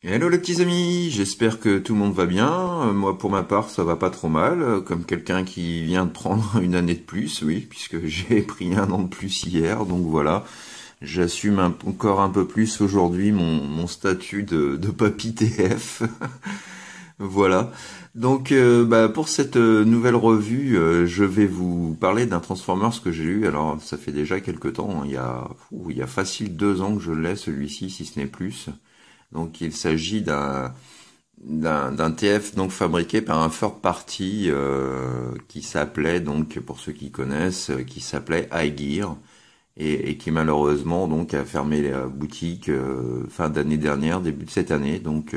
Hello les petits amis, j'espère que tout le monde va bien. Moi pour ma part ça va pas trop mal, comme quelqu'un qui vient de prendre une année de plus, oui, puisque j'ai pris un an de plus hier, donc voilà. J'assume encore un peu plus aujourd'hui mon statut de papy TF. Voilà. Donc pour cette nouvelle revue, je vais vous parler d'un Transformers que j'ai eu. Alors ça fait déjà quelques temps, hein. Il y a facile 2 ans que je l'ai celui-ci, si ce n'est plus. Donc il s'agit d'un TF donc fabriqué par un third party qui s'appelait, donc pour ceux qui connaissent, qui s'appelait iGear et qui malheureusement donc a fermé la boutique fin d'année dernière, début de cette année. Donc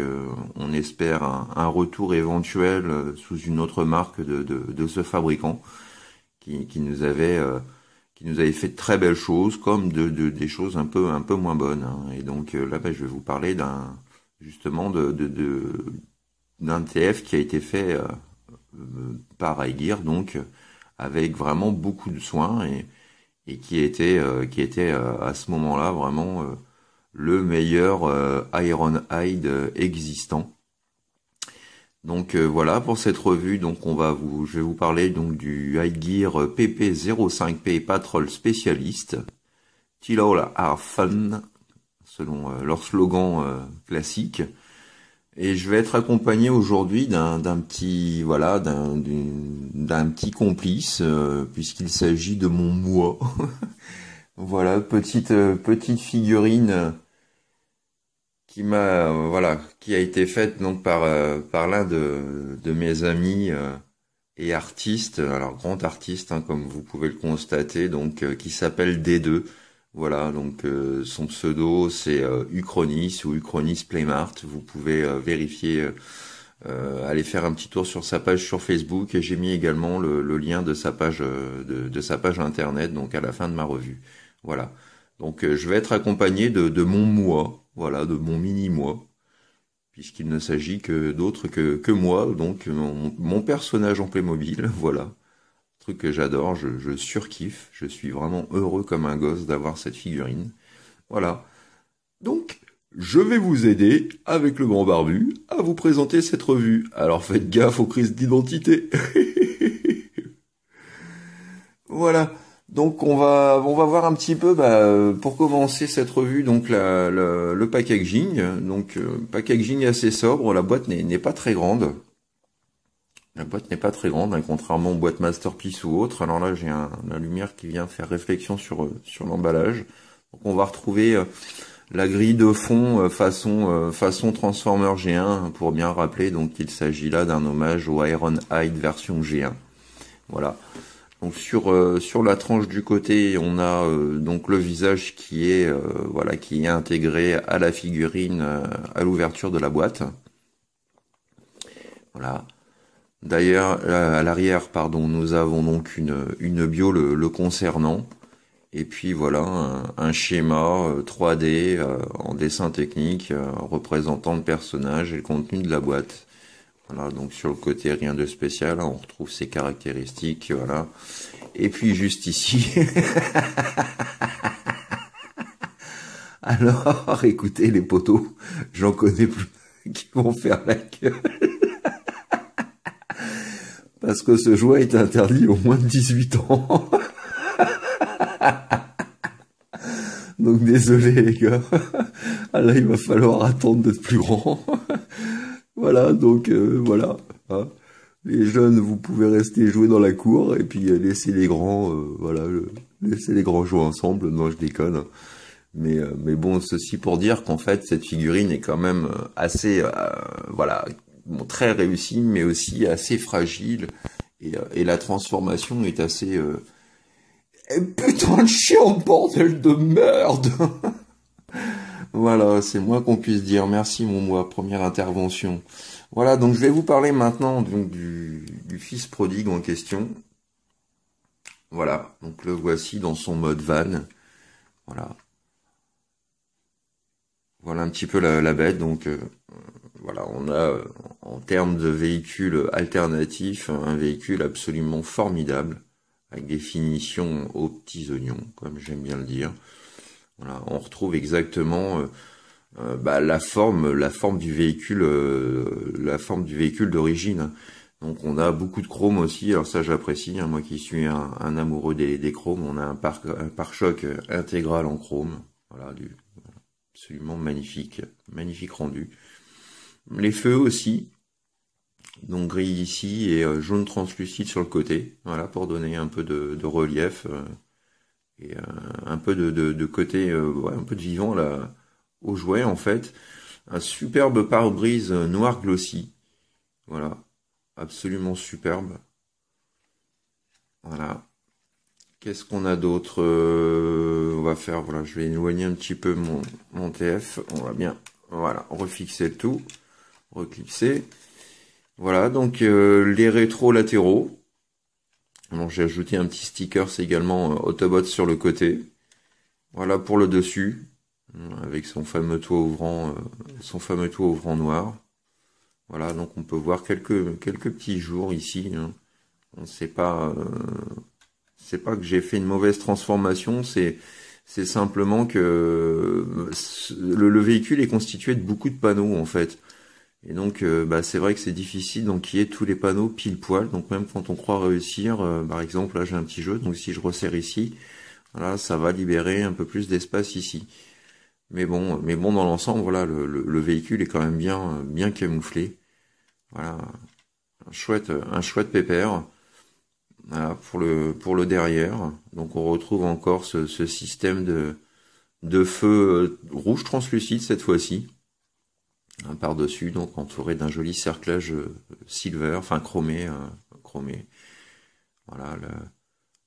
on espère un retour éventuel sous une autre marque de ce fabricant qui nous avait fait de très belles choses, comme des choses un peu moins bonnes, hein. Et donc là, je vais vous parler justement d'un TF qui a été fait par iGear, donc avec vraiment beaucoup de soins et qui était à ce moment-là vraiment le meilleur Ironhide existant. Donc voilà pour cette revue. Donc je vais vous parler donc du iGear PP05P Patrol Specialist. Till are fun, selon leur slogan classique. Et je vais être accompagné aujourd'hui d'un petit complice puisqu'il s'agit de mon moi. Voilà, petite figurine qui a été faite donc par l'un de mes amis et artistes, alors grand artiste, hein, comme vous pouvez le constater, donc qui s'appelle D2. Voilà, donc son pseudo c'est Uchronis ou Uchronis Playmart. Vous pouvez vérifier, aller faire un petit tour sur sa page sur Facebook, et j'ai mis également le lien de sa page de sa page internet, donc à la fin de ma revue. Voilà. Donc je vais être accompagné de mon moi, voilà, de mon mini-moi, puisqu'il ne s'agit que d'autre que moi, donc mon personnage en Playmobil, voilà. Truc que j'adore, je surkiffe, je suis vraiment heureux comme un gosse d'avoir cette figurine. Voilà. Donc, je vais vous aider, avec le grand barbu, à vous présenter cette revue. Alors faites gaffe aux crises d'identité. Voilà. Donc on va voir un petit peu, pour commencer cette revue, donc le packaging. Donc packaging assez sobre, la boîte n'est pas très grande. La boîte n'est pas très grande, hein, contrairement aux boîtes Masterpiece ou autres. Alors là, j'ai la lumière qui vient faire réflexion sur l'emballage. Donc on va retrouver la grille de fond façon Transformer G1, pour bien rappeler. Donc il s'agit là d'un hommage au Ironhide version G1. Voilà. Donc sur la tranche du côté, on a donc le visage qui est intégré à la figurine à l'ouverture de la boîte. Voilà. D'ailleurs, à l'arrière, nous avons donc une bio le concernant. Et puis voilà, un schéma 3D en dessin technique représentant le personnage et le contenu de la boîte. Voilà, donc sur le côté, rien de spécial, hein, on retrouve ses caractéristiques, voilà. Et puis juste ici... Alors, écoutez les potos, j'en connais plus qui vont faire la gueule. Parce que ce jouet est interdit aux moins de 18 ans. Donc désolé les gars. Ah là, il va falloir attendre d'être plus grand. Voilà, donc voilà. Hein. Les jeunes, vous pouvez rester jouer dans la cour et puis laisser les grands, laisser les grands jouer ensemble. Non, je déconne. Mais bon, ceci pour dire qu'en fait, cette figurine est quand même assez, très réussie, mais aussi assez fragile. Et la transformation est assez... putain de chiant, bordel de merde. Voilà, c'est moins qu'on puisse dire. Merci mon moi, première intervention. Voilà, donc je vais vous parler maintenant donc, du fils prodigue en question. Voilà, donc le voici dans son mode van. Voilà. Voilà un petit peu la bête. Donc voilà, on a en termes de véhicule alternatif un véhicule absolument formidable avec des finitions aux petits oignons, comme j'aime bien le dire. Voilà, on retrouve exactement la forme du véhicule, d'origine. Donc on a beaucoup de chrome aussi, alors ça j'apprécie, hein, moi qui suis un amoureux des chromes, on a un pare-choc intégral en chrome, voilà, absolument magnifique, magnifique rendu. Les feux aussi, donc gris ici et jaune translucide sur le côté, voilà, pour donner un peu de relief et un peu de côté, ouais, un peu de vivant là, au jouet en fait. Un superbe pare-brise noir glossy, voilà, absolument superbe. Voilà. Qu'est-ce qu'on a d'autre? On va faire, voilà, je vais éloigner un petit peu mon TF. On va bien, voilà, refixer le tout, reclipser. Voilà, donc les rétros latéraux. Donc j'ai ajouté un petit sticker, c'est également Autobot sur le côté. Voilà pour le dessus, avec son fameux toit ouvrant noir. Voilà, donc on peut voir quelques petits jours ici. Hein. C'est pas que j'ai fait une mauvaise transformation, c'est simplement que le véhicule est constitué de beaucoup de panneaux en fait. Et donc c'est vrai que c'est difficile d'enquiller tous les panneaux pile poil. Donc même quand on croit réussir, par exemple là j'ai un petit jeu, donc si je resserre ici, voilà, ça va libérer un peu plus d'espace ici. Mais bon dans l'ensemble, voilà, le véhicule est quand même bien camouflé. Voilà, un chouette pépère. Voilà, pour le derrière. Donc on retrouve encore ce système de feu rouge translucide cette fois-ci. Par-dessus, donc entouré d'un joli cerclage silver, enfin chromé. Voilà,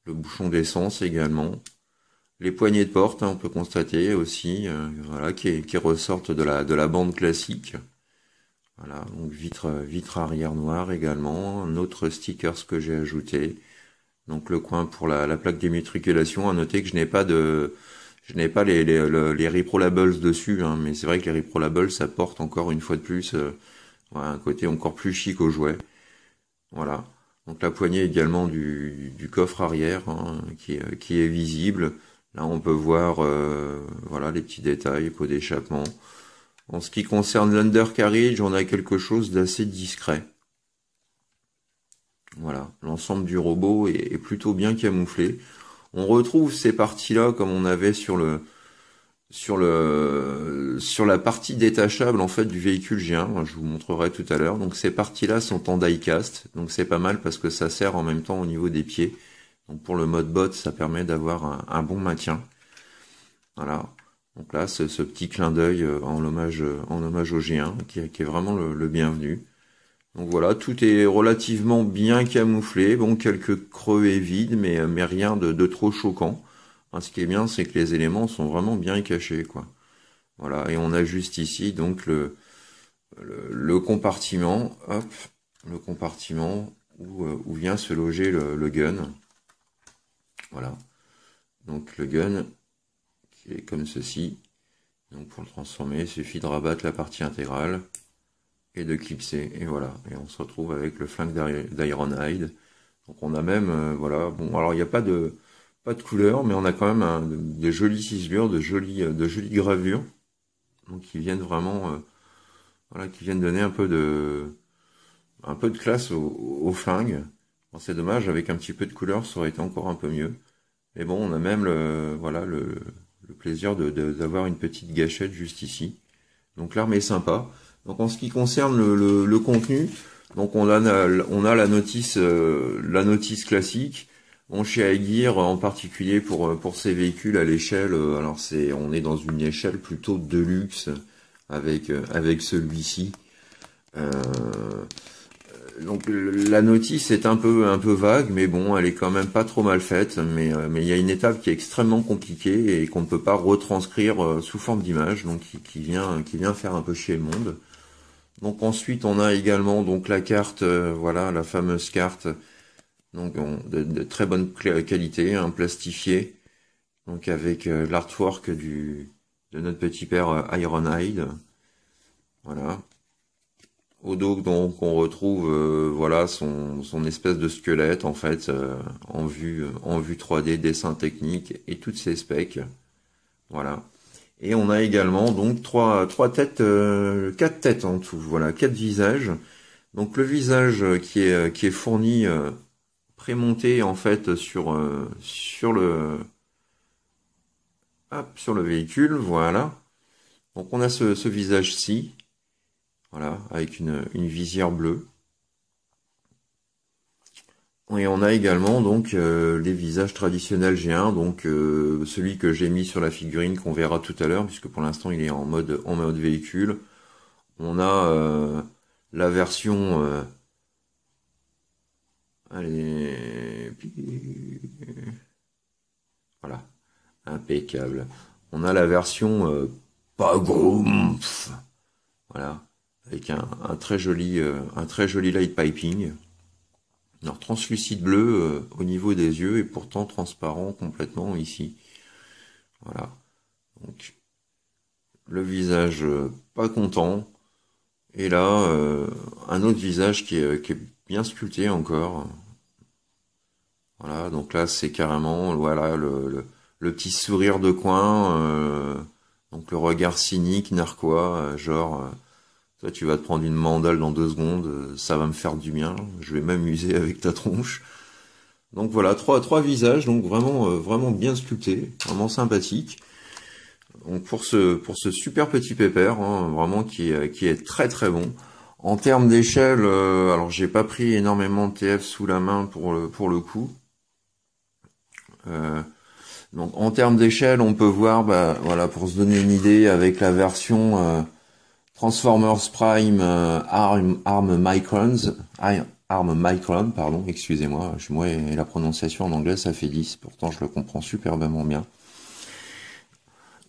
le bouchon d'essence également. Les poignées de porte, hein, on peut constater aussi, voilà, qui ressortent de la bande classique. Voilà, donc vitre arrière noire également. Un autre sticker que j'ai ajouté. Donc le coin pour la plaque d'immatriculation. À noter que je n'ai pas les reprolables dessus, hein, mais c'est vrai que les reprolables ça porte encore une fois de plus voilà, un côté encore plus chic au jouet. Voilà. Donc la poignée également du coffre arrière hein, qui est visible. Là on peut voir voilà les petits détails, pot d'échappement. En ce qui concerne l'undercarriage, on a quelque chose d'assez discret. Voilà, l'ensemble du robot est plutôt bien camouflé. On retrouve ces parties-là comme on avait sur la partie détachable en fait du véhicule G1. Je vous montrerai tout à l'heure. Donc ces parties-là sont en die-cast, donc c'est pas mal parce que ça sert en même temps au niveau des pieds. Donc pour le mode bot, ça permet d'avoir un bon maintien. Voilà. Donc là, ce petit clin d'œil en hommage au G1 qui est vraiment le bienvenu. Donc voilà, tout est relativement bien camouflé. Bon, quelques creux et vides, mais rien de trop choquant. Hein, ce qui est bien, c'est que les éléments sont vraiment bien cachés, quoi. Voilà, et on a juste ici donc le compartiment, hop, le compartiment où vient se loger le gun. Voilà. Donc le gun qui est comme ceci. Donc pour le transformer, il suffit de rabattre la partie intégrale et de clipser, et voilà, et on se retrouve avec le flingue d'Ironhide. Donc on a même, voilà, bon, alors il n'y a pas de couleur, mais on a quand même des jolies ciselures, de jolies gravures, donc qui viennent vraiment, voilà, qui viennent donner un peu de classe au flingue. Bon, c'est dommage, avec un petit peu de couleur, ça aurait été encore un peu mieux. Mais bon, on a même voilà, le plaisir d'avoir une petite gâchette juste ici. Donc l'arme est sympa. Donc en ce qui concerne le contenu, donc on a la notice classique. Bon, chez Aguirre en particulier pour ces véhicules à l'échelle, alors on est dans une échelle plutôt de luxe avec celui-ci. Donc la notice est un peu vague, mais bon, elle est quand même pas trop mal faite. Mais il y a une étape qui est extrêmement compliquée et qu'on ne peut pas retranscrire sous forme d'image, donc qui vient faire un peu chier le monde. Donc ensuite, on a également donc la carte, voilà, la fameuse carte, donc de très bonne qualité, hein, plastifiée, donc avec l'artwork de notre petit père Ironhide, voilà. Au dos, donc on retrouve voilà son espèce de squelette en fait en vue 3D, dessin technique et toutes ses specs, voilà. Et on a également donc trois têtes, quatre têtes en tout, voilà, quatre visages. Donc le visage qui est fourni prémonté en fait sur le véhicule, voilà. Donc on a ce visage-ci, voilà, avec une visière bleue. Et on a également donc les visages traditionnels G1, donc celui que j'ai mis sur la figurine qu'on verra tout à l'heure, puisque pour l'instant il est en mode véhicule. On a la version allez, voilà, impeccable. On a la version pas Grumpf, voilà, avec un très joli light piping. Alors translucide bleu au niveau des yeux et pourtant transparent complètement ici. Voilà. Donc le visage pas content. Et là un autre visage qui est bien sculpté encore. Voilà, donc là c'est carrément voilà le petit sourire de coin, donc le regard cynique, narquois, genre toi, tu vas te prendre une mandale dans 2 secondes, ça va me faire du bien, je vais m'amuser avec ta tronche. Donc voilà, trois visages, donc vraiment bien sculptés, vraiment sympathiques. Donc pour ce super petit pépère, hein, vraiment qui est très très bon. En termes d'échelle, alors j'ai pas pris énormément de TF sous la main pour le coup. Donc en termes d'échelle, on peut voir, bah voilà, pour se donner une idée, avec la version Transformers Prime Arm Micron, pardon, excusez-moi, moi et la prononciation en anglais ça fait 10, pourtant je le comprends superbement bien.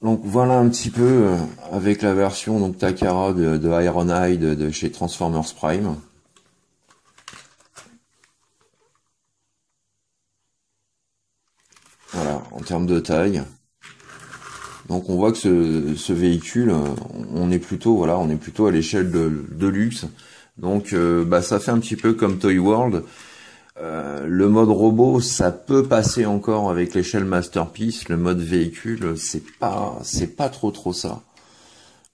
Donc voilà un petit peu avec la version donc Takara de Ironhide de chez Transformers Prime. Voilà, en termes de taille. Donc on voit que ce véhicule, on est plutôt à l'échelle de luxe. Donc bah ça fait un petit peu comme Toy World. Le mode robot, ça peut passer encore avec l'échelle Masterpiece. Le mode véhicule, c'est pas trop ça.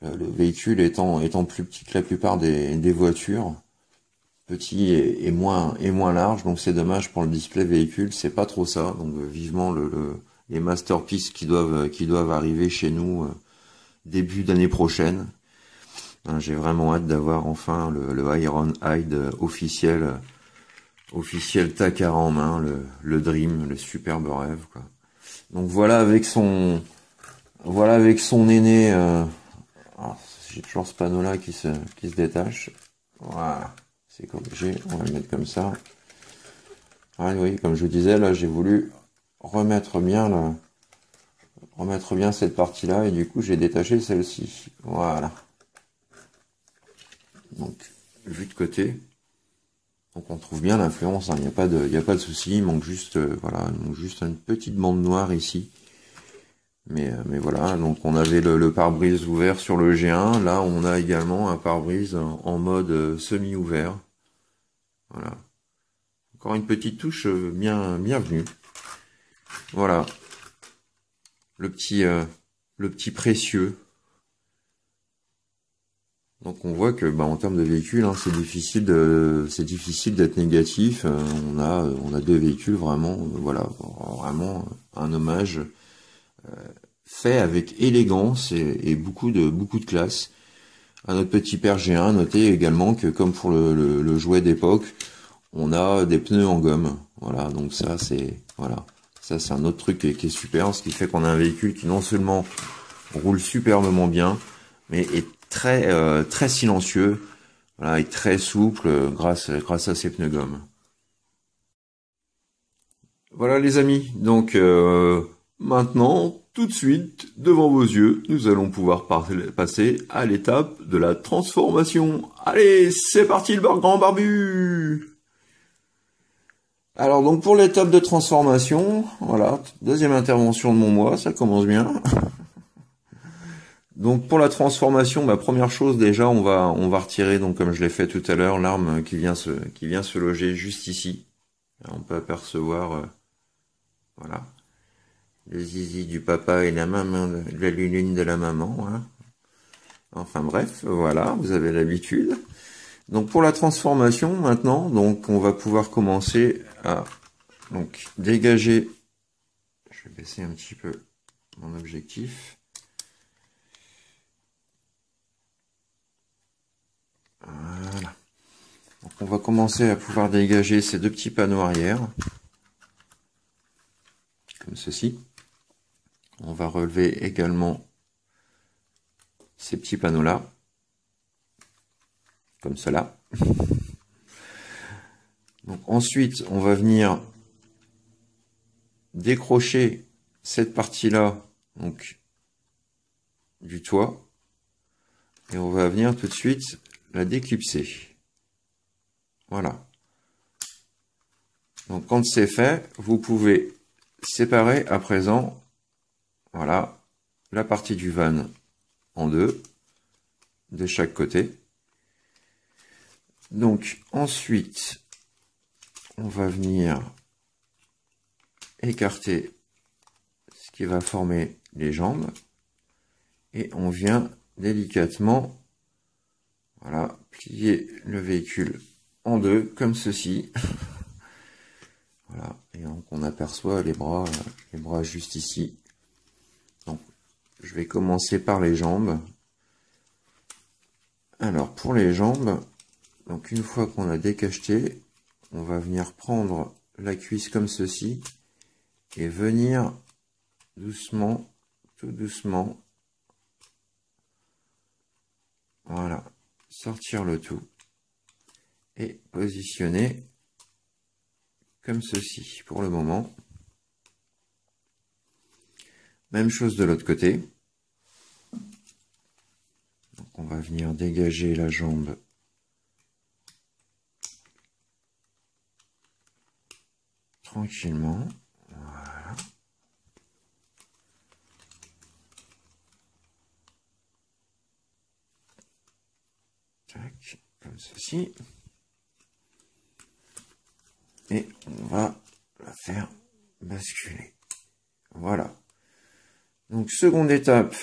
Le véhicule étant plus petit que la plupart des voitures, petit et moins large. Donc c'est dommage pour le display véhicule, c'est pas trop ça. Donc vivement les Masterpiece qui doivent arriver chez nous début d'année prochaine. J'ai vraiment hâte d'avoir enfin le Ironhide officiel Takara en main, le Dream, le superbe rêve, quoi. Donc voilà avec son aîné. J'ai toujours ce panneau là qui se détache. Voilà, c'est corrigé. On va le mettre comme ça. Ah, oui, comme je vous disais, là j'ai voulu remettre bien cette partie là et du coup j'ai détaché celle-ci. Voilà. Donc vu de côté. Donc on trouve bien l'influence, hein. Il n'y a pas de souci, il manque juste une petite bande noire ici. Mais voilà, donc on avait le pare-brise ouvert sur le G1, là on a également un pare-brise en mode semi-ouvert. Voilà. Encore une petite touche bienvenue. Voilà. Le petit précieux. Donc on voit que en termes de véhicules, hein, c'est difficile d'être négatif. On a deux véhicules vraiment un hommage fait avec élégance et beaucoup de classe à notre petit père G1. Notez également que comme pour le jouet d'époque, on a des pneus en gomme. Voilà, donc ça c'est un autre truc qui est super, ce qui fait qu'on a un véhicule qui non seulement roule superbement bien, mais est très silencieux. voilà, est très souple grâce à ces pneus gomme. Voilà les amis, donc maintenant, tout de suite, devant vos yeux, nous allons pouvoir passer à l'étape de la transformation. Allez, c'est parti le grand barbu! Alors donc pour l'étape de transformation, voilà, deuxième intervention de mon mois, ça commence bien. Donc pour la transformation, première chose déjà, on va retirer, donc comme je l'ai fait tout à l'heure, l'arme qui vient se loger juste ici. On peut apercevoir, voilà, le zizi du papa et la maman, la lune de la maman. Hein. Enfin bref, voilà, vous avez l'habitude. Donc pour la transformation maintenant, donc on va pouvoir commencer à dégager. Je vais baisser un petit peu mon objectif. Voilà. Donc on va commencer à pouvoir dégager ces deux petits panneaux arrière. Comme ceci. On va relever également ces petits panneaux là. Comme cela. Donc ensuite, on va venir décrocher cette partie-là, donc du toit. Et on va venir tout de suite la déclipser. Voilà. Donc quand c'est fait, vous pouvez séparer à présent, voilà, la partie du van en deux, de chaque côté. Donc ensuite, on va venir écarter ce qui va former les jambes. Et on vient délicatement, voilà, plier le véhicule en deux, comme ceci. Voilà, et donc on aperçoit les bras juste ici. Donc, je vais commencer par les jambes. Alors, pour les jambes, donc une fois qu'on a décacheté, on va venir prendre la cuisse comme ceci et venir doucement, tout doucement, voilà, sortir le tout et positionner comme ceci pour le moment. Même chose de l'autre côté. Donc on va venir dégager la jambe tranquillement. Voilà. Tac, comme ceci. Et on va la faire basculer. Voilà. Donc seconde étape,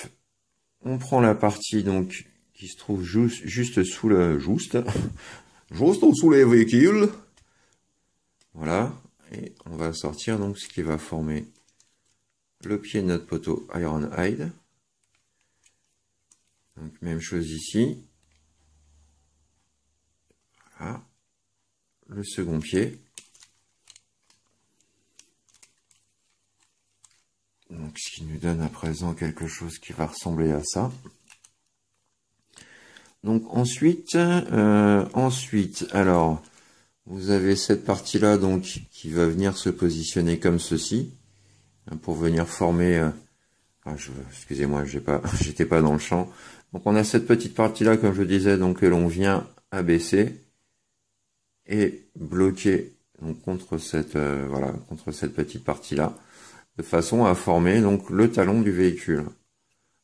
on prend la partie donc qui se trouve juste sous le juste sous les véhicules. Voilà, et on va sortir donc ce qui va former le pied de notre poteau Ironhide. Donc même chose ici. Voilà. Le second pied. Donc, ce qui nous donne à présent quelque chose qui va ressembler à ça. Donc ensuite, alors, vous avez cette partie-là donc qui va venir se positionner comme ceci pour venir former. Excusez-moi, j'étais pas dans le champ. Donc on a cette petite partie-là, comme je disais, donc que l'on vient abaisser et bloquer donc contre cette voilà, contre cette petite partie-là, de façon à former donc le talon du véhicule.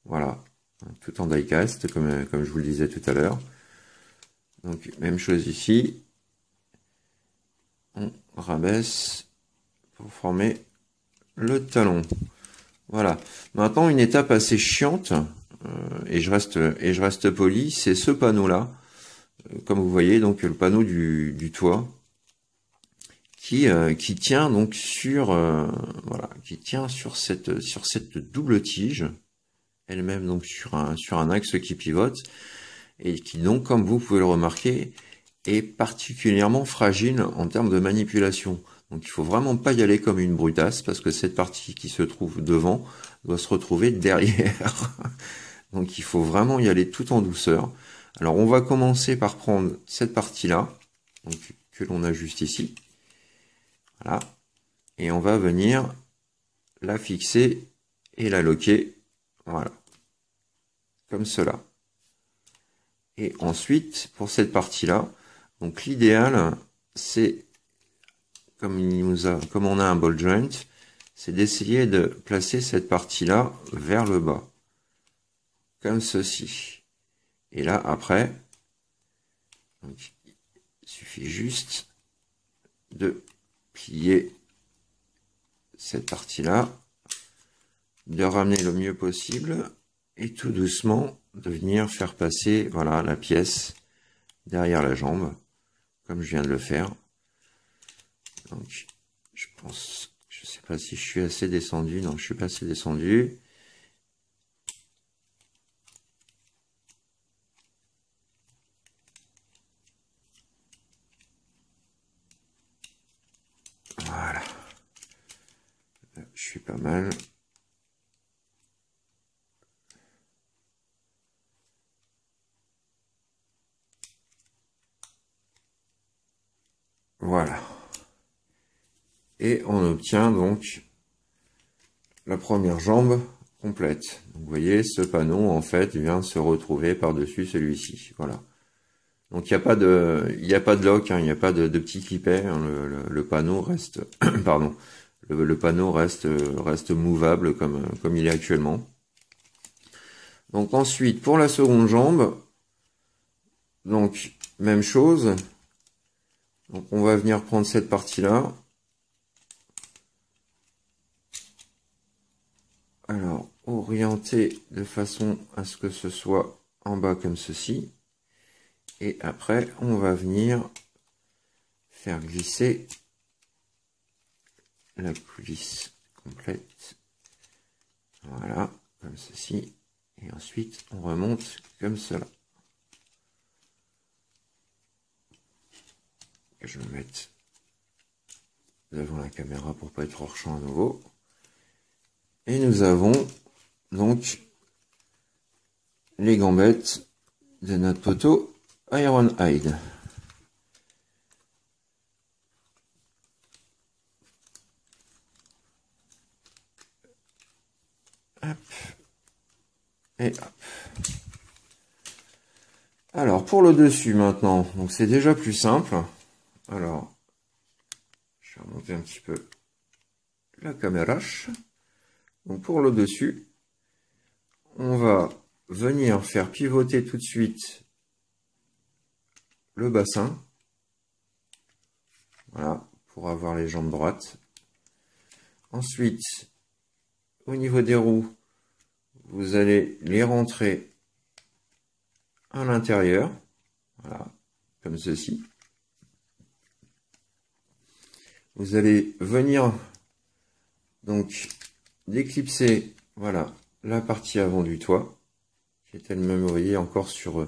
Voilà, tout en die-cast, comme je vous le disais tout à l'heure. Donc même chose ici, on rabaisse pour former le talon. Voilà. Maintenant une étape assez chiante, et je reste poli, c'est ce panneau-là, comme vous voyez, donc le panneau du toit. Qui tient donc sur voilà, qui tient sur cette double tige elle-même, donc sur un axe qui pivote, et qui donc, comme vous pouvez le remarquer, est particulièrement fragile en termes de manipulation. Donc il faut vraiment pas y aller comme une brutasse, parce que cette partie qui se trouve devant doit se retrouver derrière. Donc il faut vraiment y aller tout en douceur. Alors on va commencer par prendre cette partie-là, donc que l'on ajuste ici. Voilà. Et on va venir la fixer et la loquer. Voilà. Comme cela. Et ensuite, pour cette partie-là, donc l'idéal, c'est, comme on a un ball joint, c'est d'essayer de placer cette partie-là vers le bas. Comme ceci. Et là, après, donc, il suffit juste de plier cette partie-là, de ramener le mieux possible, et tout doucement, de venir faire passer, voilà, la pièce derrière la jambe, comme je viens de le faire. Donc, je pense, je sais pas si je suis assez descendu, non, je suis pas assez descendu. Voilà. Je suis pas mal. Voilà. Et on obtient donc la première jambe complète. Donc, vous voyez, ce panneau, en fait, vient se retrouver par-dessus celui-ci. Voilà. Donc, il n'y a pas de lock, hein, il n'y a pas de petit clipet. Hein, le panneau reste, pardon, le panneau reste mouvable comme il est actuellement. Donc, ensuite, pour la seconde jambe, donc, même chose. Donc, on va venir prendre cette partie-là. Alors, orienter de façon à ce que ce soit en bas comme ceci. Et après, on va venir faire glisser la coulisse complète. Voilà, comme ceci. Et ensuite, on remonte comme cela. Je vais me mettre devant la caméra pour pas être hors champ à nouveau. Et nous avons donc les gambettes de notre poteau Ironhide. Hop. Et hop. Alors pour le dessus maintenant, donc c'est déjà plus simple. Alors, je vais remonter un petit peu la caméra. Donc pour le dessus, on va venir faire pivoter tout de suite le bassin. Voilà, pour avoir les jambes droites. Ensuite, au niveau des roues, vous allez les rentrer à l'intérieur. Voilà, comme ceci. Vous allez venir donc d'éclipser, voilà, la partie avant du toit, qui est elle-même, vous voyez, encore sur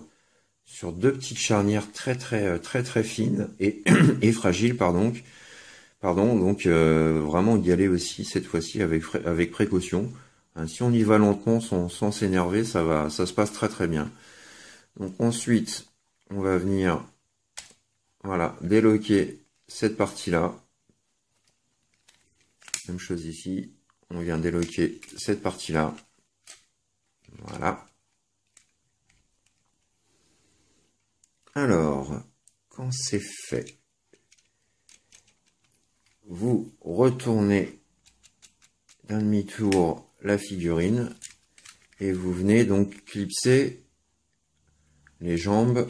deux petites charnières très fines et, et fragiles, pardon. Donc vraiment y aller aussi cette fois-ci avec précaution. Hein, si on y va lentement sans s'énerver, ça se passe très bien. Donc ensuite, on va venir, voilà, déloquer cette partie-là. Même chose ici, on vient déloquer cette partie-là. Voilà. Alors, quand c'est fait, vous retournez d'un demi-tour la figurine et vous venez donc clipser les jambes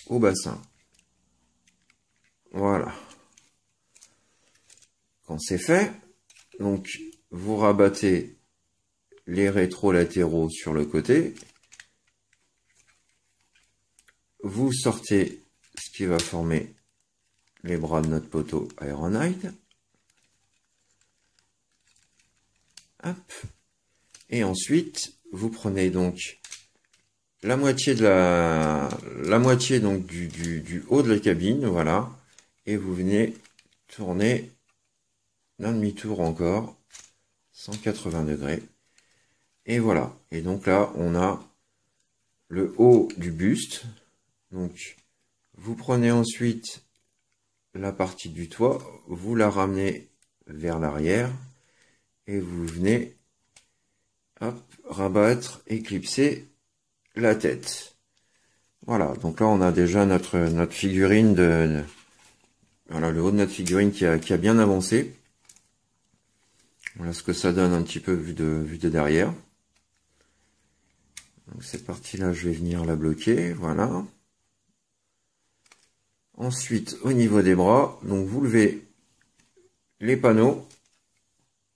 au bassin. Voilà. Quand c'est fait, donc vous rabattez les rétrolatéraux sur le côté, vous sortez ce qui va former les bras de notre poteau Ironhide. Hop. Et ensuite, vous prenez donc la moitié donc du haut de la cabine, voilà, et vous venez tourner d'un demi-tour encore, 180 degrés. Et voilà. Et donc là, on a le haut du buste. Donc, vous prenez ensuite la partie du toit, vous la ramenez vers l'arrière et vous venez hop, rabattre, éclipser la tête. Voilà, donc là on a déjà notre figurine voilà, le haut de notre figurine qui a bien avancé. Voilà ce que ça donne un petit peu vu de derrière. Donc cette partie-là, je vais venir la bloquer, voilà. Ensuite, au niveau des bras, donc vous levez les panneaux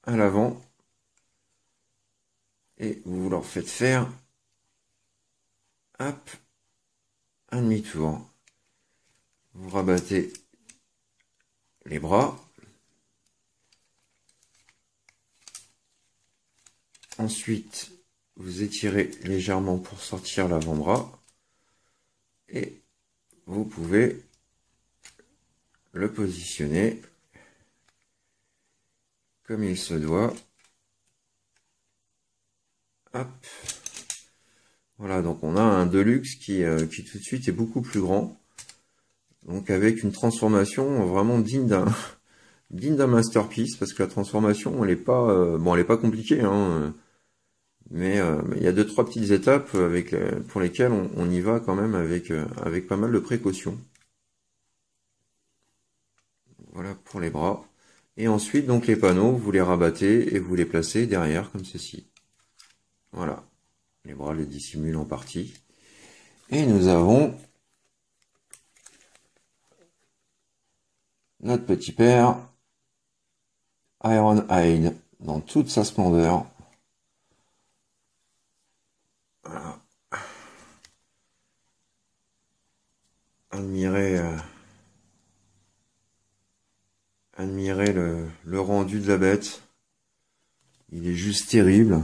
à l'avant et vous leur faites faire hop, un demi-tour. Vous rabattez les bras. Ensuite, vous étirez légèrement pour sortir l'avant-bras et vous pouvez le positionner comme il se doit. Hop. Voilà, donc on a un Deluxe qui tout de suite est beaucoup plus grand. Donc avec une transformation vraiment digne d'un masterpiece, parce que la transformation elle est pas bon, elle est pas compliquée, hein, mais il y a 2-3 petites étapes pour lesquelles on y va quand même avec pas mal de précautions. Voilà pour les bras. Et ensuite donc les panneaux, vous les rabattez et vous les placez derrière comme ceci. Voilà, les bras les dissimulent en partie. Et nous avons notre petit père Ironhide dans toute sa splendeur. Voilà. Admirez le rendu de la bête. Il est juste terrible.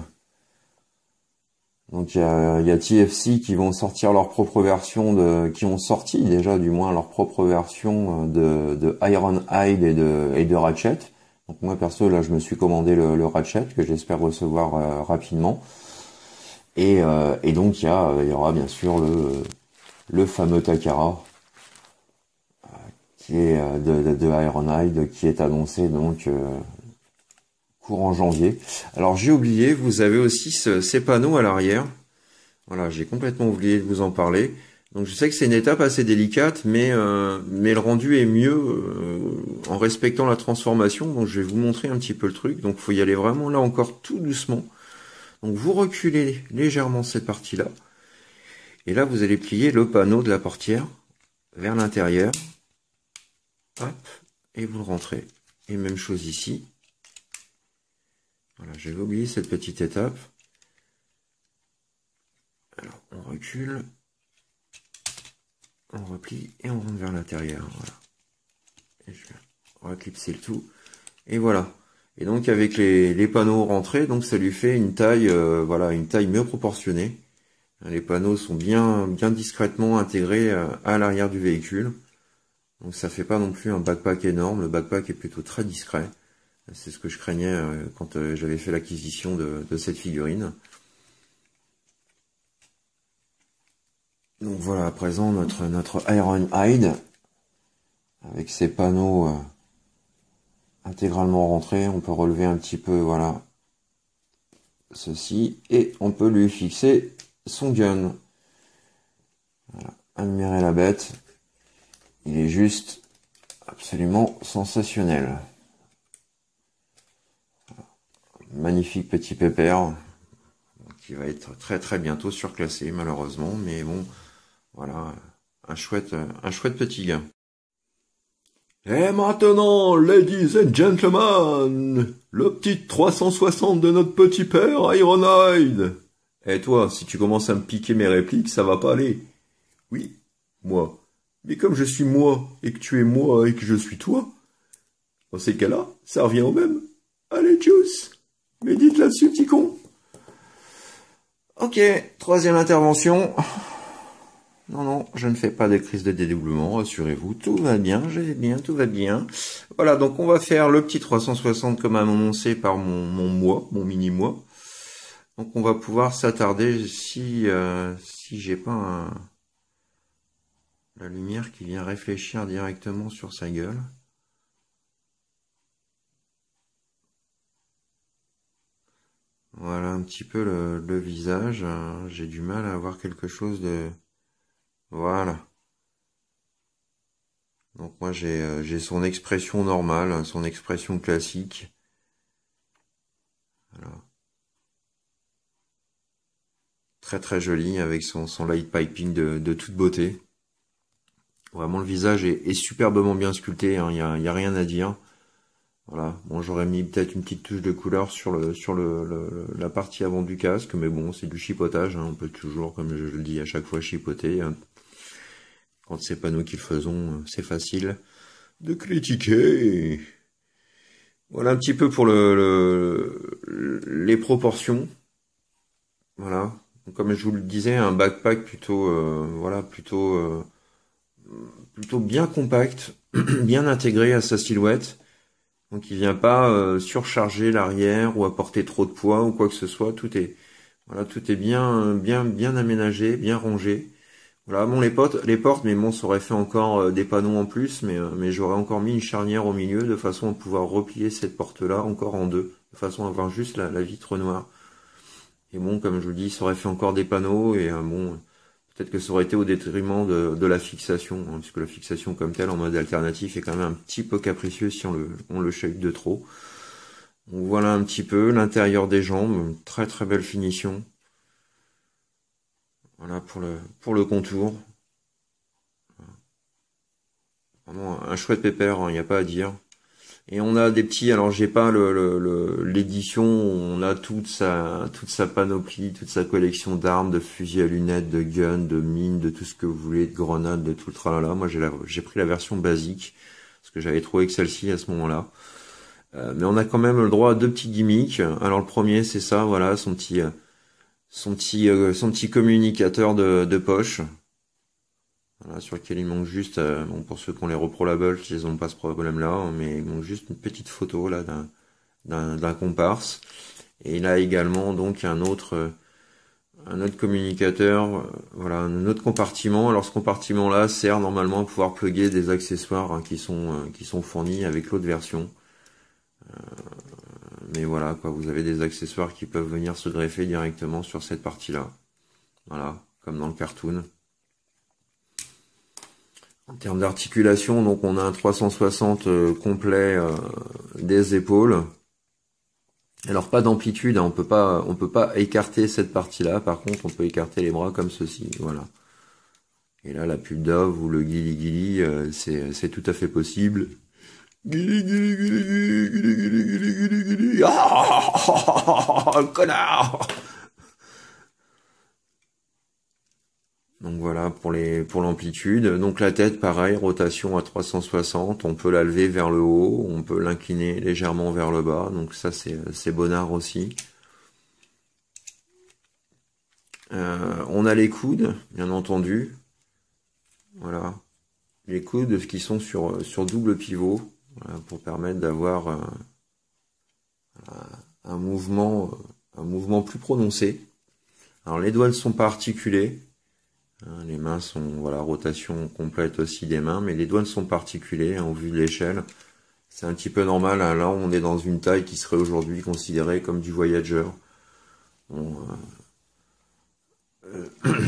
Donc il y a TFC qui vont sortir leur propre version qui ont sorti déjà du moins leur propre version de Ironhide et de Ratchet. Donc moi perso là je me suis commandé le Ratchet que j'espère recevoir rapidement. Et donc il y aura bien sûr le fameux Takara qui est de Ironhide qui est annoncé donc courant janvier. Alors j'ai oublié, vous avez aussi ces panneaux à l'arrière. Voilà, j'ai complètement oublié de vous en parler. Donc je sais que c'est une étape assez délicate, mais le rendu est mieux en respectant la transformation. Donc je vais vous montrer un petit peu le truc. Donc il faut y aller vraiment là encore tout doucement. Donc vous reculez légèrement cette partie-là. Et là vous allez plier le panneau de la portière vers l'intérieur. Hop, et vous le rentrez. Et même chose ici. Voilà, j'avais oublié cette petite étape. Alors, on recule, on replie et on rentre vers l'intérieur. Voilà. Et je vais reclipser le tout. Et voilà. Et donc avec les panneaux rentrés, donc ça lui fait une taille, voilà, une taille mieux proportionnée. Les panneaux sont bien discrètement intégrés à l'arrière du véhicule. Donc ça fait pas non plus un backpack énorme. Le backpack est plutôt très discret. C'est ce que je craignais quand j'avais fait l'acquisition de cette figurine. Donc voilà à présent notre Ironhide avec ses panneaux intégralement rentrés. On peut relever un petit peu, voilà, ceci, et on peut lui fixer son gun. Voilà, admirez la bête. Il est juste absolument sensationnel. Magnifique petit pépère qui va être très bientôt surclassé malheureusement, mais bon, voilà, un chouette petit gars. Et maintenant, ladies and gentlemen, le petit 360 de notre petit père Ironhide. Et toi, si tu commences à me piquer mes répliques, ça va pas aller. Oui, moi. Mais comme je suis moi, et que tu es moi, et que je suis toi, dans ces cas-là, ça revient au même. Allez, tchuss! Médite là-dessus, petit con. Ok, troisième intervention. Non, je ne fais pas de crise de dédoublement, rassurez-vous, tout va bien, tout va bien. Voilà, donc on va faire le petit 360 comme annoncé par mon mini-moi. Donc on va pouvoir s'attarder, si si j'ai pas la lumière qui vient réfléchir directement sur sa gueule. Voilà un petit peu le visage. J'ai du mal à avoir quelque chose de... Voilà. Donc moi j'ai son expression normale, son expression classique. Voilà. Très très joli avec son light piping de toute beauté. Vraiment le visage est superbement bien sculpté, hein, y a rien à dire. Voilà. Bon, j'aurais mis peut-être une petite touche de couleur sur la partie avant du casque, mais bon, c'est du chipotage, hein, on peut toujours, comme je le dis à chaque fois, chipoter. Hein. Quand c'est pas nous qui le faisons, c'est facile de critiquer. Voilà un petit peu pour les proportions. Voilà. Donc, comme je vous le disais, un backpack plutôt, voilà, plutôt bien compact, bien intégré à sa silhouette. Donc il vient pas surcharger l'arrière ou apporter trop de poids ou quoi que ce soit. Voilà, tout est bien aménagé, bien rangé. Voilà, bon les portes, mais bon, ça aurait fait encore des panneaux en plus, mais j'aurais encore mis une charnière au milieu de façon à pouvoir replier cette porte-là encore en deux, de façon à avoir juste la vitre noire. Et bon, comme je vous dis, ça aurait fait encore des panneaux et bon, peut-être que ça aurait été au détriment de la fixation, hein, puisque la fixation comme telle en mode alternatif est quand même un petit peu capricieux si on le shake de trop. Donc voilà un petit peu l'intérieur des jambes, très très belle finition. Voilà pour le contour. Vraiment un chouette pépère, il n'y a pas à dire. Et on a des petits, alors j'ai pas l'édition, on a toute sa panoplie, toute sa collection d'armes, de fusils à lunettes, de guns, de mines, de tout ce que vous voulez, de grenades, de tout le tralala. Moi j'ai pris la version basique, parce que j'avais trouvé que celle-ci à ce moment-là. Mais on a quand même le droit à deux petits gimmicks. Alors le premier c'est ça, voilà, son petit communicateur de poche. Voilà, sur lequel il manque juste, bon, pour ceux qui ont les reprolables, ils n'ont pas ce problème-là, mais il manque juste une petite photo là d'un comparse. Et il a également donc un autre communicateur, voilà, un autre compartiment. Alors ce compartiment-là sert normalement à pouvoir plugger des accessoires hein, qui sont fournis avec l'autre version. Mais voilà, quoi, vous avez des accessoires qui peuvent venir se greffer directement sur cette partie-là. Voilà, comme dans le cartoon. En termes d'articulation, donc on a un 360 complet des épaules. Alors pas d'amplitude, hein, on peut pas écarter cette partie-là. Par contre, on peut écarter les bras comme ceci, voilà. Et là, la pub Dove ou le guili guili, c'est tout à fait possible. Guili guili guili guili guili guili guili guili. Ah, connard! Donc voilà pour l'amplitude. Donc la tête, pareil, rotation à 360. On peut la lever vers le haut, on peut l'incliner légèrement vers le bas. Donc ça c'est bonnard aussi. On a les coudes, bien entendu. Voilà, les coudes qui sont sur double pivot, voilà, pour permettre d'avoir un mouvement plus prononcé. Alors les doigts ne sont pas articulés. Les mains sont, voilà, rotation complète aussi des mains, mais les doigts ne sont pas articulés hein, au vu de l'échelle. C'est un petit peu normal, hein, là on est dans une taille qui serait aujourd'hui considérée comme du voyageur. Bon,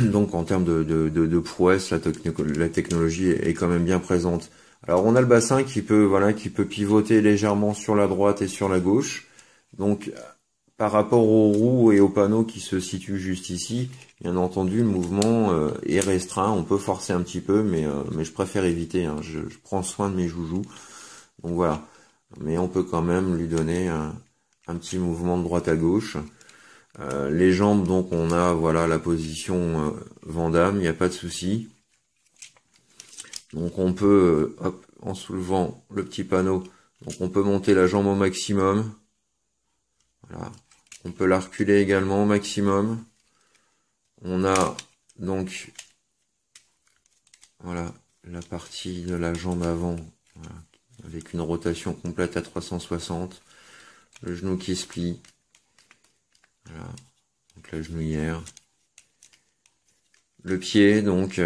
donc en termes de prouesse, la technologie est quand même bien présente. Alors on a le bassin qui peut pivoter légèrement sur la droite et sur la gauche. Donc par rapport aux roues et aux panneaux qui se situent juste ici, bien entendu, le mouvement est restreint. On peut forcer un petit peu, mais je préfère éviter. Hein. Je prends soin de mes joujoux. Donc voilà. Mais on peut quand même lui donner un petit mouvement de droite à gauche. Les jambes, donc on a voilà la position Van Damme, il n'y a pas de souci. Donc on peut, hop, en soulevant le petit panneau, donc on peut monter la jambe au maximum. Voilà. On peut la reculer également au maximum. On a donc voilà la partie de la jambe avant voilà, avec une rotation complète à 360. Le genou qui se plie. Voilà. Donc la genouillère. Le pied, donc,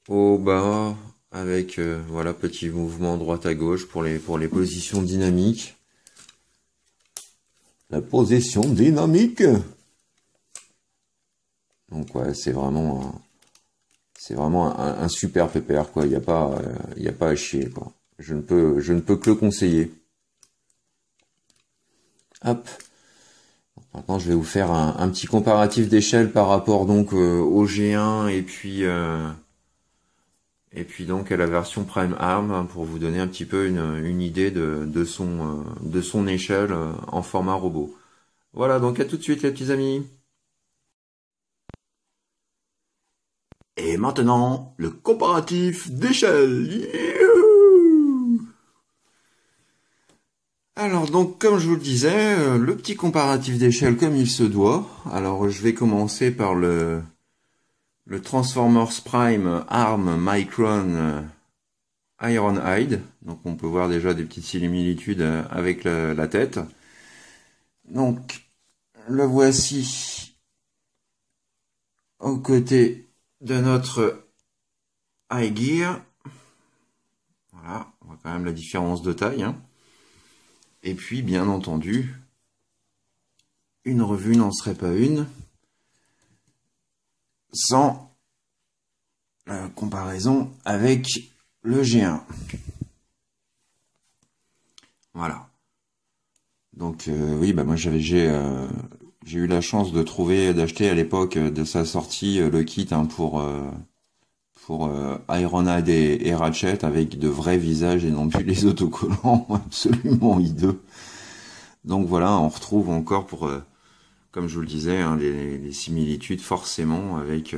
au bas, avec, voilà, petit mouvement droite à gauche pour les positions dynamiques. La position dynamique. Donc, ouais, c'est vraiment un super pépère, quoi. Il n'y a pas à chier, quoi. Je ne peux que le conseiller. Hop. Maintenant, je vais vous faire un petit comparatif d'échelle par rapport donc au G1 et puis donc à la version Prime Arm, hein, pour vous donner un petit peu une idée de son échelle en format robot. Voilà, donc à tout de suite les petits amis. Et maintenant, le comparatif d'échelle. Youhou! Alors donc comme je vous le disais, le petit comparatif d'échelle comme il se doit. Alors je vais commencer par le Transformers Prime Arm Micron Ironhide. Donc on peut voir déjà des petites similitudes avec la tête. Donc le voici aux côtés de notre iGear. Voilà, on voit quand même la différence de taille, hein. Et puis, bien entendu, une revue n'en serait pas une sans comparaison avec le G1. Voilà. Donc, oui, bah moi j'ai eu la chance d'acheter à l'époque de sa sortie le kit, hein, pour Ironhide et Ratchet, avec de vrais visages et non plus les autocollants absolument hideux. Donc voilà, on retrouve encore comme je vous le disais, hein, les similitudes forcément avec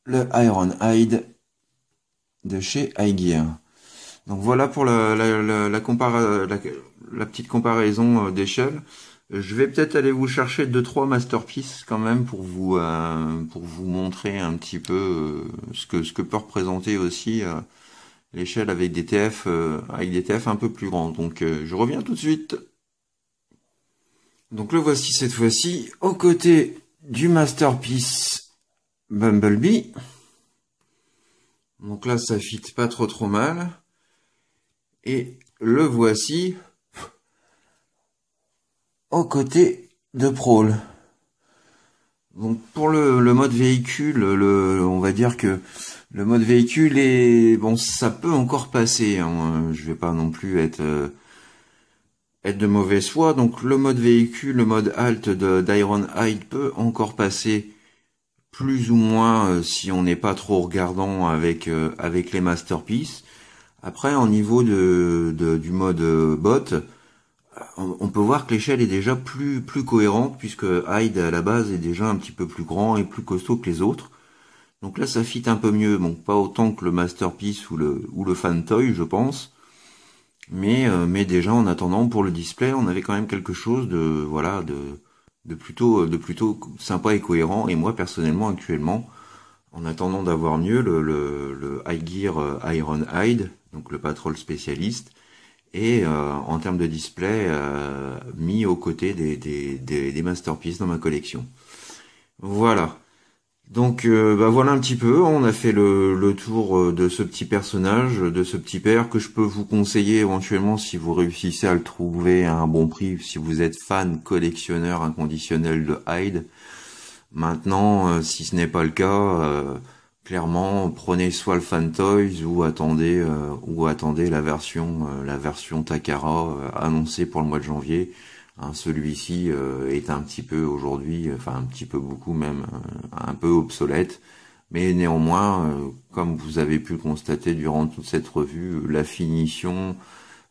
le Ironhide de chez iGear. Donc voilà pour la petite comparaison d'échelle. Je vais peut-être aller vous chercher 2-3 masterpieces quand même pour vous montrer un petit peu ce que peut représenter aussi l'échelle avec des TF un peu plus grands. Donc je reviens tout de suite. Donc le voici cette fois-ci aux côtés du masterpiece Bumblebee. Donc là ça fit pas trop mal. Et le voici aux côtés de Prowl. Donc pour le mode véhicule, on va dire que le mode véhicule est bon, ça peut encore passer, hein. Je vais pas non plus être de mauvaise foi. Donc le mode véhicule, le mode halt d'Ironhide peut encore passer plus ou moins si on n'est pas trop regardant avec les masterpieces. Après, au niveau du mode bot, on peut voir que l'échelle est déjà plus cohérente, puisque Hyde à la base est déjà un petit peu plus grand et plus costaud que les autres. Donc là ça fit un peu mieux, bon pas autant que le Masterpiece ou le Fan Toy je pense, mais déjà en attendant pour le display on avait quand même quelque chose de plutôt sympa et cohérent. Et moi personnellement actuellement, en attendant d'avoir mieux, le iGear Ironhide, donc le Patrol spécialiste, et en termes de display mis aux côtés des masterpieces dans ma collection. Voilà. Donc voilà un petit peu, on a fait le tour de ce petit personnage, de ce petit père, que je peux vous conseiller éventuellement si vous réussissez à le trouver à un bon prix, si vous êtes fan collectionneur inconditionnel de Hyde. Maintenant, si ce n'est pas le cas, clairement, prenez soit le Fan Toys ou attendez la version Takara annoncée pour le mois de janvier. Hein, celui-ci est un petit peu aujourd'hui, enfin un petit peu beaucoup même, un peu obsolète. Mais néanmoins, comme vous avez pu le constater durant toute cette revue, la finition,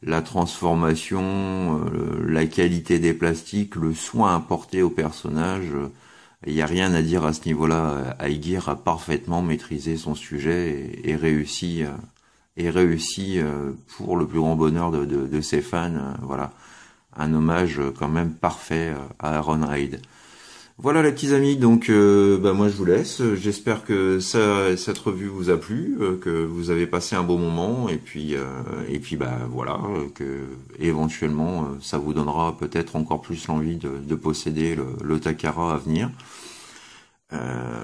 la transformation, la qualité des plastiques, le soin apporté au personnage, il n'y a rien à dire à ce niveau-là. iGear a parfaitement maîtrisé son sujet et réussi pour le plus grand bonheur de ses fans. Voilà, un hommage quand même parfait à Ironhide. Voilà les petits amis, donc moi je vous laisse. J'espère que cette revue vous a plu, que vous avez passé un beau moment, et puis voilà, que éventuellement ça vous donnera peut-être encore plus l'envie de posséder le Takara à venir.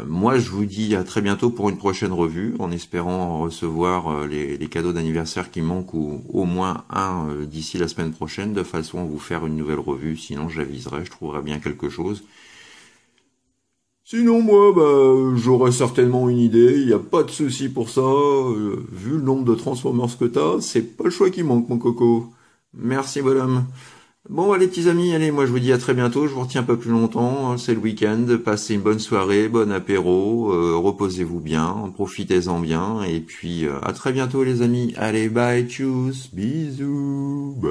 Moi je vous dis à très bientôt pour une prochaine revue, en espérant recevoir les cadeaux d'anniversaire qui manquent, ou au moins un d'ici la semaine prochaine, de façon à vous faire une nouvelle revue. Sinon j'aviserai, je trouverai bien quelque chose. Sinon, moi, j'aurais certainement une idée, il n'y a pas de souci pour ça. Vu le nombre de Transformers que t'as, c'est pas le choix qui manque, mon coco. Merci, bonhomme. Bon, les petits amis, allez, moi je vous dis à très bientôt, je vous retiens pas plus longtemps, c'est le week-end, passez une bonne soirée, bon apéro, reposez-vous bien, profitez-en bien, et puis à très bientôt les amis. Allez, bye, tchuss, bisous, bye.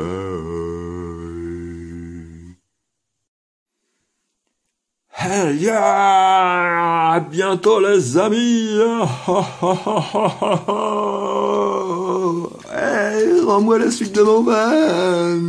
Hell yeah! À bientôt les amis! Hey, rends-moi la suite de mon van!